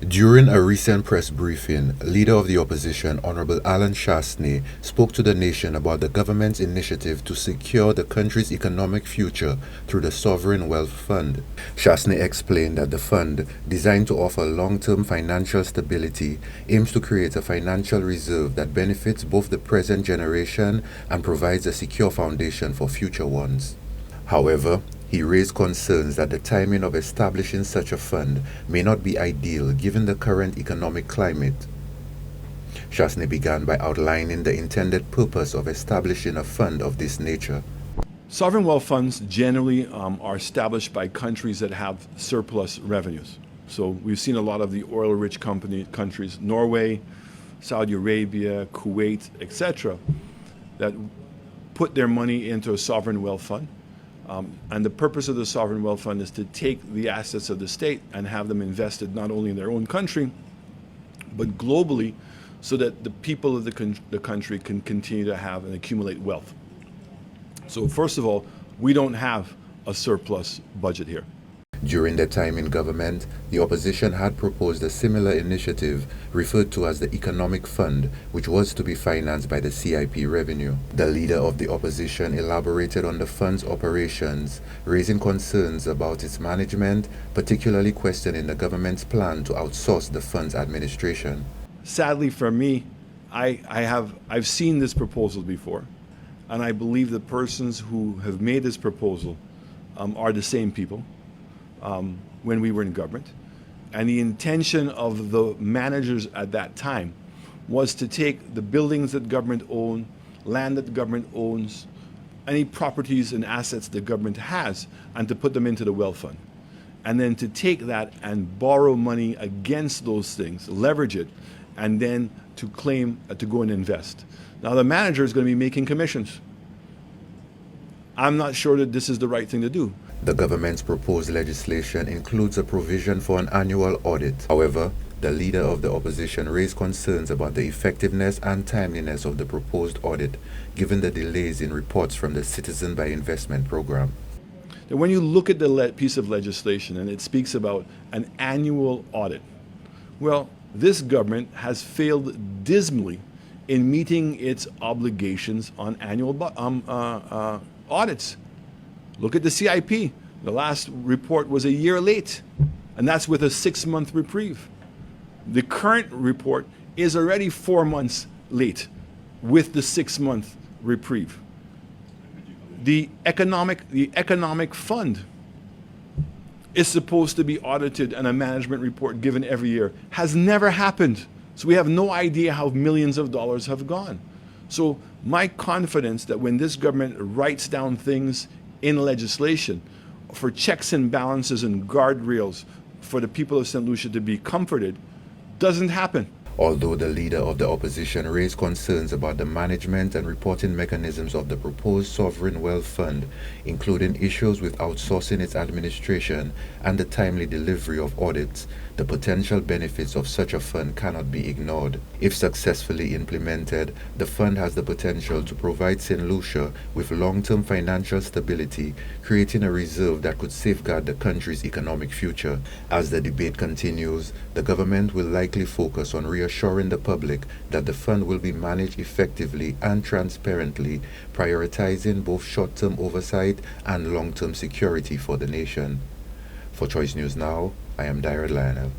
During a recent press briefing, Leader of the Opposition, Honorable Allen Chastanet, spoke to the nation about the government's initiative to secure the country's economic future through the Sovereign Wealth Fund. Chastanet explained that the fund, designed to offer long-term financial stability, aims to create a financial reserve that benefits both the present generation and provides a secure foundation for future ones. However, he raised concerns that the timing of establishing such a fund may not be ideal given the current economic climate. Chastanet began by outlining the intended purpose of establishing a fund of this nature. Sovereign wealth funds generally are established by countries that have surplus revenues. So we've seen a lot of the oil-rich countries, Norway, Saudi Arabia, Kuwait, etc., that put their money into a sovereign wealth fund. And the purpose of the sovereign wealth fund is to take the assets of the state and have them invested not only in their own country, but globally, so that the people of the country can continue to have and accumulate wealth. So first of all, we don't have a surplus budget here. During their time in government, the opposition had proposed a similar initiative referred to as the Economic Fund, which was to be financed by the CIP revenue. The leader of the opposition elaborated on the fund's operations, raising concerns about its management, particularly questioning the government's plan to outsource the fund's administration. Sadly for me, I've seen this proposal before, and I believe the persons who have made this proposal are the same people. When we were in government. And the intention of the managers at that time was to take the buildings that government own, land that the government owns, any properties and assets the government has, and to put them into the wealth fund. And then to take that and borrow money against those things, leverage it, and then to claim to go and invest. Now the manager is going to be making commissions. I'm not sure that this is the right thing to do. The government's proposed legislation includes a provision for an annual audit. However, the leader of the opposition raised concerns about the effectiveness and timeliness of the proposed audit, given the delays in reports from the Citizen by Investment program. When you look at the piece of legislation and it speaks about an annual audit, well, this government has failed dismally in meeting its obligations on annual audits. Look at the CIP. The last report was a year late, and that's with a 6-month reprieve. The current report is already 4 months late with the 6-month reprieve. The economic fund is supposed to be audited and a management report given every year. Has never happened. So we have no idea how millions of dollars have gone. So my confidence that when this government writes down things in legislation for checks and balances and guardrails for the people of St. Lucia to be comforted doesn't happen. Although the leader of the opposition raised concerns about the management and reporting mechanisms of the proposed Sovereign Wealth Fund, including issues with outsourcing its administration and the timely delivery of audits, the potential benefits of such a fund cannot be ignored. If successfully implemented, the fund has the potential to provide St. Lucia with long-term financial stability, creating a reserve that could safeguard the country's economic future. As the debate continues, the government will likely focus on reassuring the public that the fund will be managed effectively and transparently, prioritizing both short-term oversight and long-term security for the nation. For Choice News Now, I am Leader Allen.